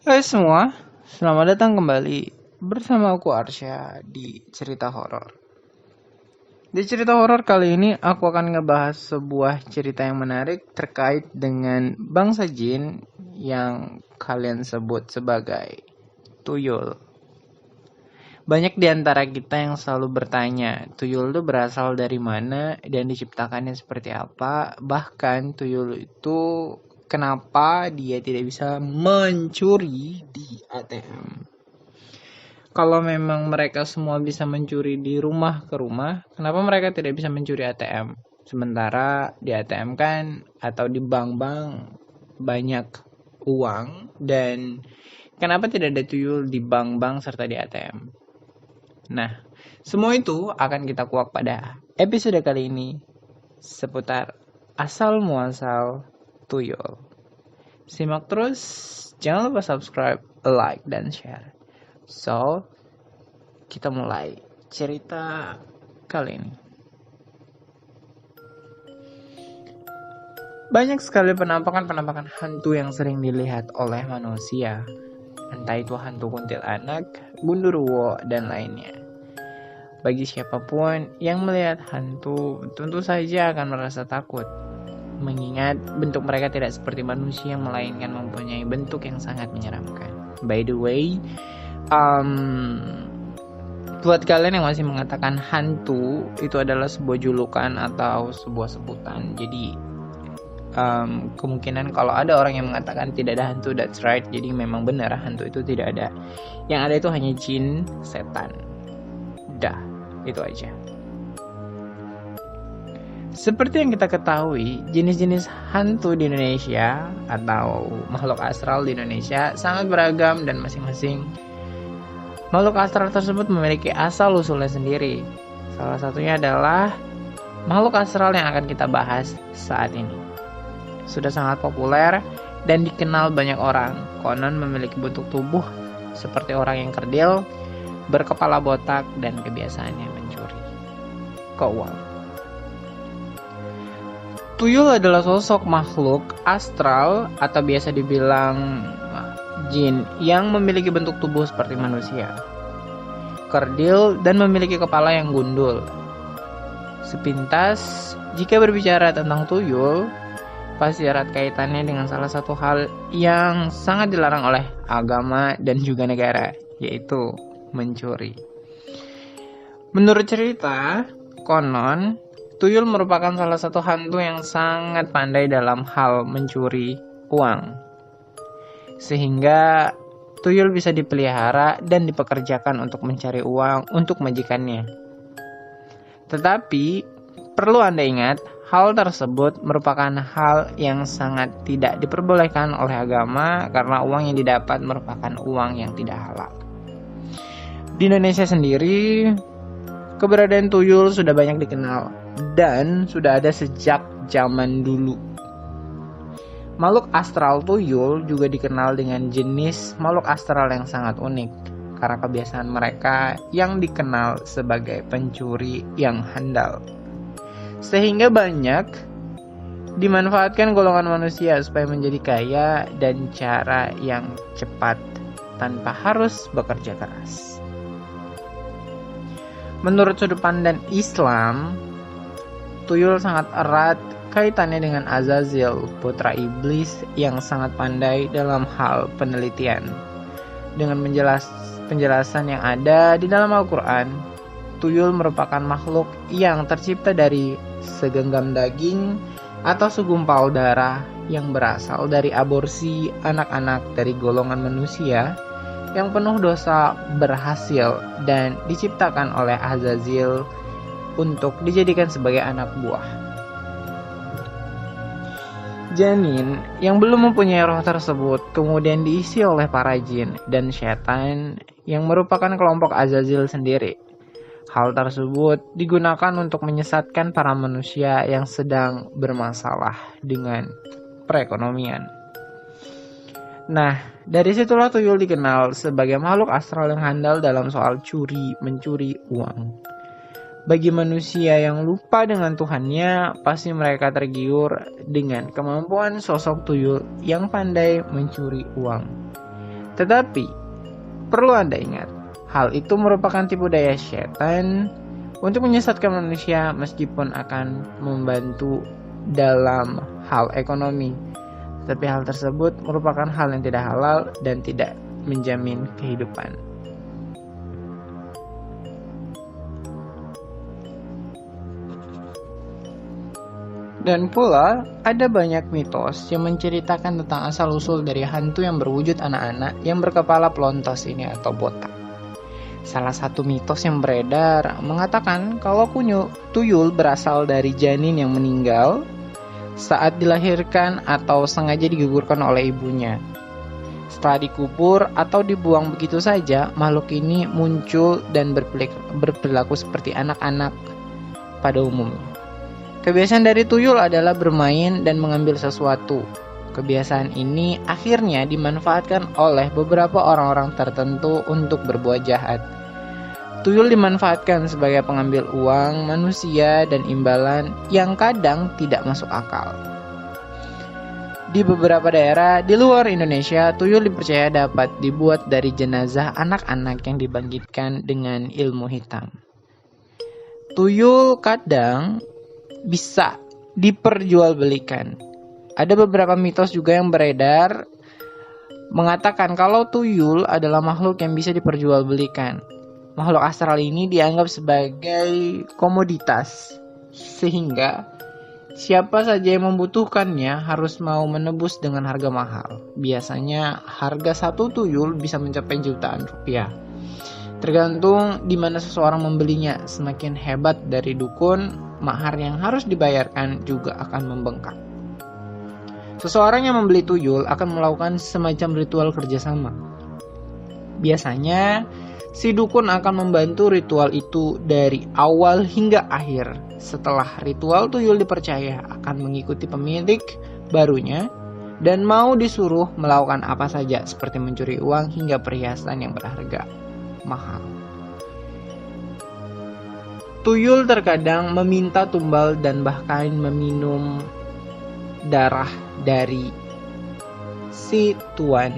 Hai semua, selamat datang kembali bersama aku Arsya di cerita horor. Di cerita horor kali ini aku akan ngebahas sebuah cerita yang menarik terkait dengan bangsa jin yang kalian sebut sebagai tuyul. Banyak di antara kita yang selalu bertanya, tuyul itu berasal dari mana dan diciptakannya seperti apa? Bahkan tuyul itu kenapa dia tidak bisa mencuri di ATM? Kalau memang mereka semua bisa mencuri di rumah ke rumah, kenapa mereka tidak bisa mencuri ATM? Sementara di ATM kan atau di bank-bank banyak uang, dan kenapa tidak ada tuyul di bank-bank serta di ATM? Nah, semua itu akan kita kuak pada episode kali ini seputar asal muasal tuyul. Simak terus, jangan lupa subscribe, like, dan share. So, kita mulai cerita kali ini. Banyak sekali penampakan-penampakan hantu yang sering dilihat oleh manusia. Entah itu hantu kuntilanak, gundurwo, dan lainnya. Bagi siapapun yang melihat hantu, tentu saja akan merasa takut. Mengingat bentuk mereka tidak seperti manusia, melainkan mempunyai bentuk yang sangat menyeramkan. By the way, buat kalian yang masih mengatakan hantu itu adalah sebuah julukan atau sebuah sebutan. Jadi kemungkinan kalau ada orang yang mengatakan tidak ada hantu, that's right. Jadi memang benar hantu itu tidak ada. Yang ada itu hanya jin, setan. Udah, itu aja. Seperti yang kita ketahui, jenis-jenis hantu di Indonesia atau makhluk astral di Indonesia sangat beragam, dan masing-masing makhluk astral tersebut memiliki asal-usulnya sendiri. Salah satunya adalah makhluk astral yang akan kita bahas saat ini. Sudah sangat populer dan dikenal banyak orang. Konon memiliki bentuk tubuh seperti orang yang kerdil, berkepala botak, dan kebiasaannya mencuri keuangan. Tuyul adalah sosok makhluk astral atau biasa dibilang jin yang memiliki bentuk tubuh seperti manusia, kerdil, dan memiliki kepala yang gundul. Sepintas, jika berbicara tentang tuyul, pasti erat kaitannya dengan salah satu hal yang sangat dilarang oleh agama dan juga negara, yaitu mencuri. Menurut cerita, konon tuyul merupakan salah satu hantu yang sangat pandai dalam hal mencuri uang, sehingga tuyul bisa dipelihara dan dipekerjakan untuk mencari uang untuk majikannya. Tetapi perlu Anda ingat, hal tersebut merupakan hal yang sangat tidak diperbolehkan oleh agama karena uang yang didapat merupakan uang yang tidak halal. Di Indonesia sendiri, keberadaan tuyul sudah banyak dikenal dan sudah ada sejak zaman dulu. Makhluk astral tuyul juga dikenal dengan jenis makhluk astral yang sangat unik karena kebiasaan mereka yang dikenal sebagai pencuri yang handal. Sehingga banyak dimanfaatkan golongan manusia supaya menjadi kaya dan cara yang cepat tanpa harus bekerja keras. Menurut sudut pandang Islam, tuyul sangat erat kaitannya dengan Azazil, putra iblis yang sangat pandai dalam hal penelitian. Dengan penjelasan yang ada di dalam Al-Quran, tuyul merupakan makhluk yang tercipta dari segenggam daging atau segumpal darah yang berasal dari aborsi anak-anak dari golongan manusia yang penuh dosa berhasil dan diciptakan oleh Azazil untuk dijadikan sebagai anak buah. Janin yang belum mempunyai roh tersebut kemudian diisi oleh para jin dan setan yang merupakan kelompok Azazil sendiri. Hal tersebut digunakan untuk menyesatkan para manusia yang sedang bermasalah dengan perekonomian. Nah, dari situlah tuyul dikenal sebagai makhluk astral yang handal dalam soal mencuri uang. Bagi manusia yang lupa dengan Tuhannya, pasti mereka tergiur dengan kemampuan sosok tuyul yang pandai mencuri uang. Tetapi, perlu Anda ingat, hal itu merupakan tipu daya setan untuk menyesatkan manusia meskipun akan membantu dalam hal ekonomi. Tapi hal tersebut merupakan hal yang tidak halal dan tidak menjamin kehidupan. Dan pula ada banyak mitos yang menceritakan tentang asal-usul dari hantu yang berwujud anak-anak yang berkepala pelontos ini atau botak. Salah satu mitos yang beredar mengatakan kalau tuyul berasal dari janin yang meninggal saat dilahirkan atau sengaja digugurkan oleh ibunya. Setelah dikubur atau dibuang begitu saja, makhluk ini muncul dan berperilaku seperti anak-anak pada umumnya. Kebiasaan dari tuyul adalah bermain dan mengambil sesuatu. Kebiasaan ini akhirnya dimanfaatkan oleh beberapa orang-orang tertentu untuk berbuat jahat. Tuyul dimanfaatkan sebagai pengambil uang manusia dan imbalan yang kadang tidak masuk akal. Di beberapa daerah di luar Indonesia, tuyul dipercaya dapat dibuat dari jenazah anak-anak yang dibangkitkan dengan ilmu hitam. Tuyul kadang bisa diperjualbelikan. Ada beberapa mitos juga yang beredar mengatakan kalau tuyul adalah makhluk yang bisa diperjualbelikan. Makhluk astral ini dianggap sebagai komoditas, sehingga siapa saja yang membutuhkannya harus mau menebus dengan harga mahal. Biasanya harga satu tuyul bisa mencapai jutaan rupiah. Tergantung di mana seseorang membelinya. Semakin hebat dari dukun, mahar yang harus dibayarkan juga akan membengkak. Seseorang yang membeli tuyul akan melakukan semacam ritual kerjasama. Biasanya, si dukun akan membantu ritual itu dari awal hingga akhir. Setelah ritual, tuyul dipercaya akan mengikuti pemilik barunya dan mau disuruh melakukan apa saja seperti mencuri uang hingga perhiasan yang berharga mahal. Tuyul terkadang meminta tumbal dan bahkan meminum darah dari si tuan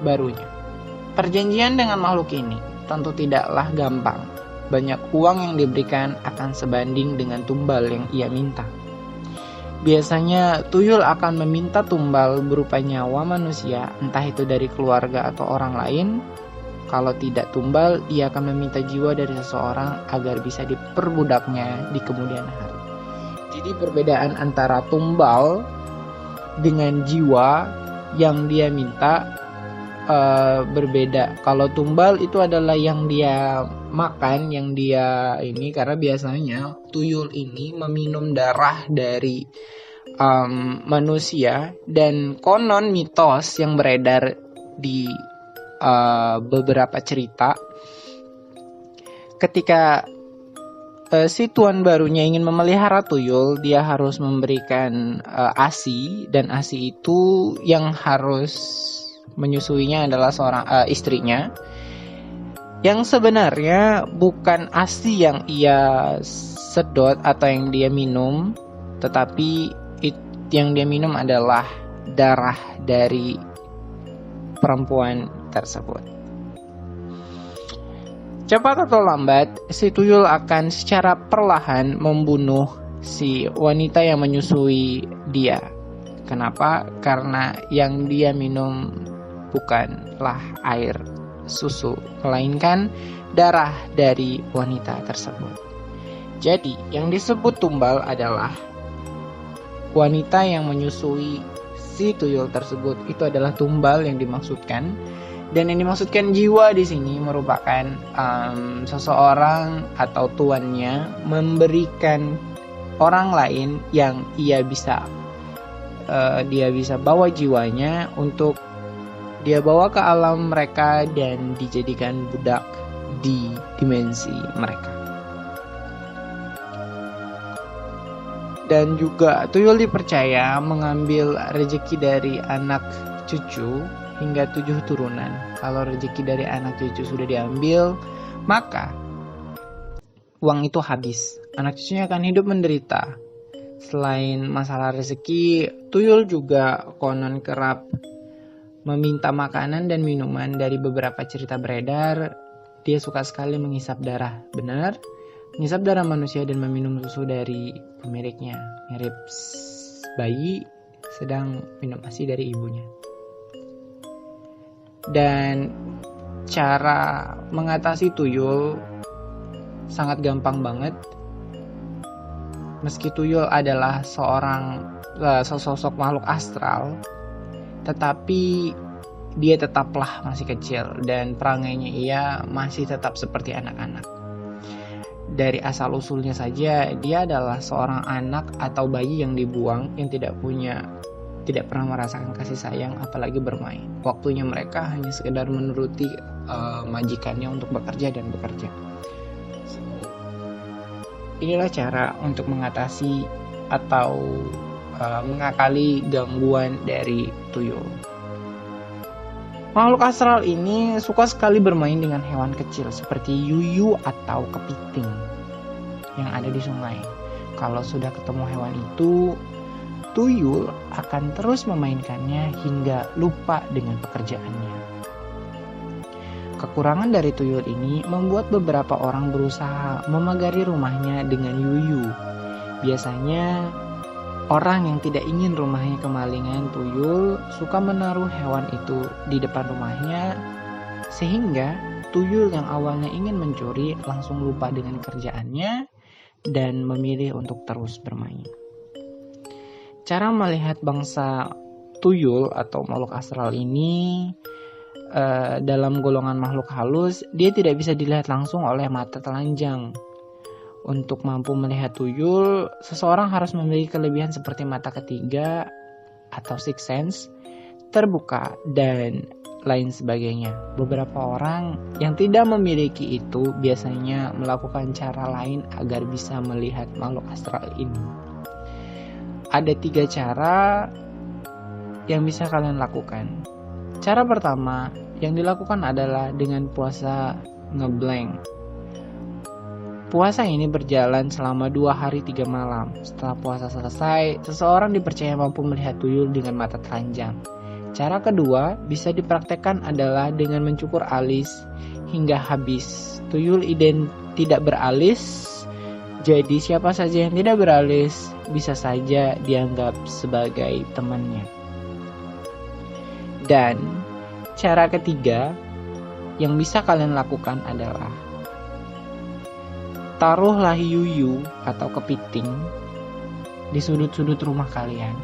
barunya. Perjanjian dengan makhluk ini tentu tidaklah gampang. Banyak uang yang diberikan akan sebanding dengan tumbal yang ia minta. Biasanya tuyul akan meminta tumbal berupa nyawa manusia, entah itu dari keluarga atau orang lain. Kalau tidak tumbal, ia akan meminta jiwa dari seseorang agar bisa diperbudaknya di kemudian hari. Jadi perbedaan antara tumbal dengan jiwa yang dia minta berbeda. Kalau tumbal itu adalah yang dia makan, yang dia ini, karena biasanya tuyul ini meminum darah dari manusia, dan konon mitos yang beredar di beberapa cerita ketika si tuan barunya ingin memelihara tuyul, dia harus memberikan ASI, dan ASI itu yang harus menyusuinya adalah seorang istrinya, yang sebenarnya bukan ASI yang ia sedot atau yang dia minum, tetapi yang dia minum adalah darah dari perempuan tersebut. Cepat atau lambat, si tuyul akan secara perlahan membunuh si wanita yang menyusui dia. Kenapa? Karena yang dia minum bukanlah air susu, melainkan darah dari wanita tersebut. Jadi, yang disebut tumbal adalah wanita yang menyusui si tuyul tersebut. Itu adalah tumbal yang dimaksudkan. Dan yang dimaksudkan jiwa di sini merupakan seseorang atau tuannya memberikan orang lain yang dia bisa bawa jiwanya untuk dia bawa ke alam mereka dan dijadikan budak di dimensi mereka. Dan juga tuyul dipercaya mengambil rezeki dari anak cucu hingga 7 turunan. Kalau rezeki dari anak cucu sudah diambil, maka uang itu habis, anak cucunya akan hidup menderita. Selain masalah rezeki, tuyul juga konon kerap meminta makanan dan minuman. Dari beberapa cerita beredar, dia suka sekali menghisap darah. Benar, menghisap darah manusia dan meminum susu dari pemiliknya, mirip bayi sedang minum ASI dari ibunya. Dan cara mengatasi tuyul sangat gampang banget. Meski tuyul adalah sosok makhluk astral, tetapi dia tetaplah masih kecil dan perangainya ia masih tetap seperti anak-anak. Dari asal-usulnya saja, dia adalah seorang anak atau bayi yang dibuang, yang tidak pernah merasakan kasih sayang, apalagi bermain. Waktunya mereka hanya sekedar menuruti majikannya untuk bekerja dan bekerja. Inilah cara untuk mengatasi atau mengakali gangguan dari tuyul. Makhluk astral ini suka sekali bermain dengan hewan kecil seperti yuyu atau kepiting yang ada di sungai. Kalau sudah ketemu hewan itu, tuyul akan terus memainkannya hingga lupa dengan pekerjaannya. Kekurangan dari tuyul ini membuat beberapa orang berusaha memagari rumahnya dengan yuyu. Biasanya orang yang tidak ingin rumahnya kemalingan tuyul suka menaruh hewan itu di depan rumahnya, sehingga tuyul yang awalnya ingin mencuri langsung lupa dengan kerjaannya dan memilih untuk terus bermain. Cara melihat bangsa tuyul atau makhluk astral ini dalam golongan makhluk halus, dia tidak bisa dilihat langsung oleh mata telanjang. Untuk mampu melihat tuyul, seseorang harus memiliki kelebihan seperti mata ketiga atau sixth sense, terbuka, dan lain sebagainya. Beberapa orang yang tidak memiliki itu biasanya melakukan cara lain agar bisa melihat makhluk astral ini. Ada 3 cara yang bisa kalian lakukan. Cara pertama yang dilakukan adalah dengan puasa ngeblank. Puasa ini berjalan selama 2 hari 3 malam. Setelah puasa selesai, seseorang dipercaya mampu melihat tuyul dengan mata telanjang. Cara kedua bisa dipraktekkan adalah dengan mencukur alis hingga habis. Tuyul tidak beralis, jadi siapa saja yang tidak beralis bisa saja dianggap sebagai temannya. Dan cara ketiga yang bisa kalian lakukan adalah taruhlah yuyu atau kepiting di sudut-sudut rumah kalian.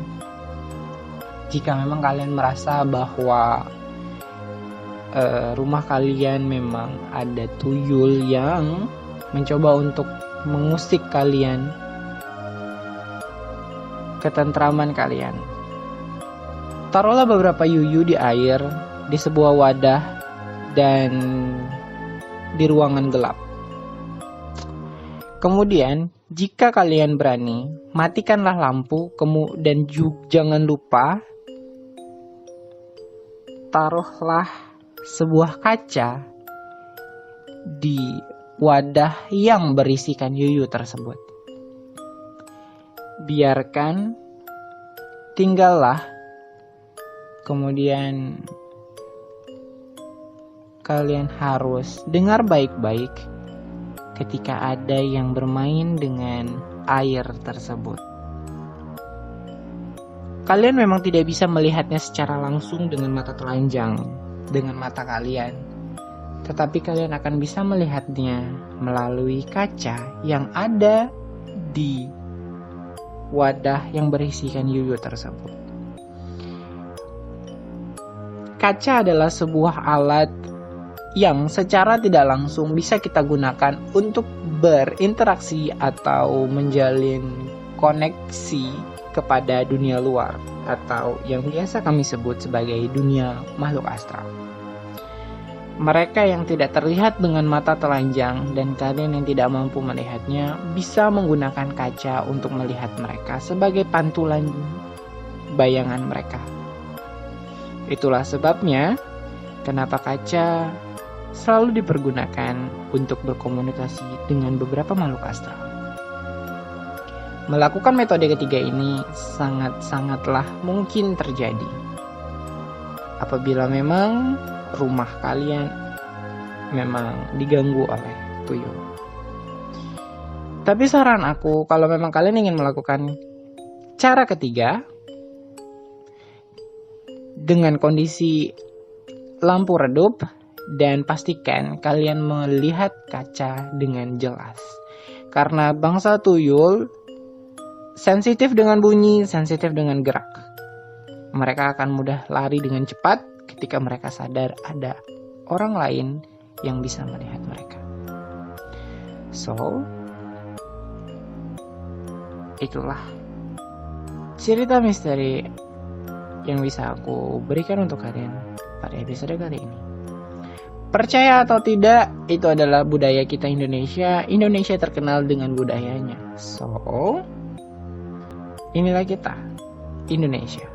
Jika memang kalian merasa bahwa rumah kalian memang ada tuyul yang mencoba untuk mengusik kalian, ketentraman kalian, taruhlah beberapa yuyu di air di sebuah wadah dan di ruangan gelap. Kemudian, jika kalian berani, matikanlah lampu dan jangan lupa taruhlah sebuah kaca di wadah yang berisikan yuyu tersebut. Biarkan, tinggallah. Kemudian kalian harus dengar baik-baik ketika ada yang bermain dengan air tersebut. Kalian memang tidak bisa melihatnya secara langsung dengan mata telanjang, dengan mata kalian. Tetapi kalian akan bisa melihatnya melalui kaca yang ada di wadah yang berisikan yuyu tersebut. Kaca adalah sebuah alat yang secara tidak langsung bisa kita gunakan untuk berinteraksi atau menjalin koneksi kepada dunia luar, atau yang biasa kami sebut sebagai dunia makhluk astral. Mereka yang tidak terlihat dengan mata telanjang dan kalian yang tidak mampu melihatnya bisa menggunakan kaca untuk melihat mereka sebagai pantulan bayangan mereka. Itulah sebabnya kenapa kaca selalu dipergunakan untuk berkomunikasi dengan beberapa makhluk astral. Melakukan metode ketiga ini sangat-sangatlah mungkin terjadi apabila memang rumah kalian memang diganggu oleh tuyul. Tapi saran aku, kalau memang kalian ingin melakukan cara ketiga dengan kondisi lampu redup, dan pastikan kalian melihat kaca dengan jelas. Karena bangsa tuyul sensitif dengan bunyi, sensitif dengan gerak. Mereka akan mudah lari dengan cepat ketika mereka sadar ada orang lain yang bisa melihat mereka. So, itulah cerita misteri yang bisa aku berikan untuk kalian pada episode kali ini. Percaya atau tidak, itu adalah budaya kita Indonesia. Indonesia terkenal dengan budayanya. So, inilah kita, Indonesia.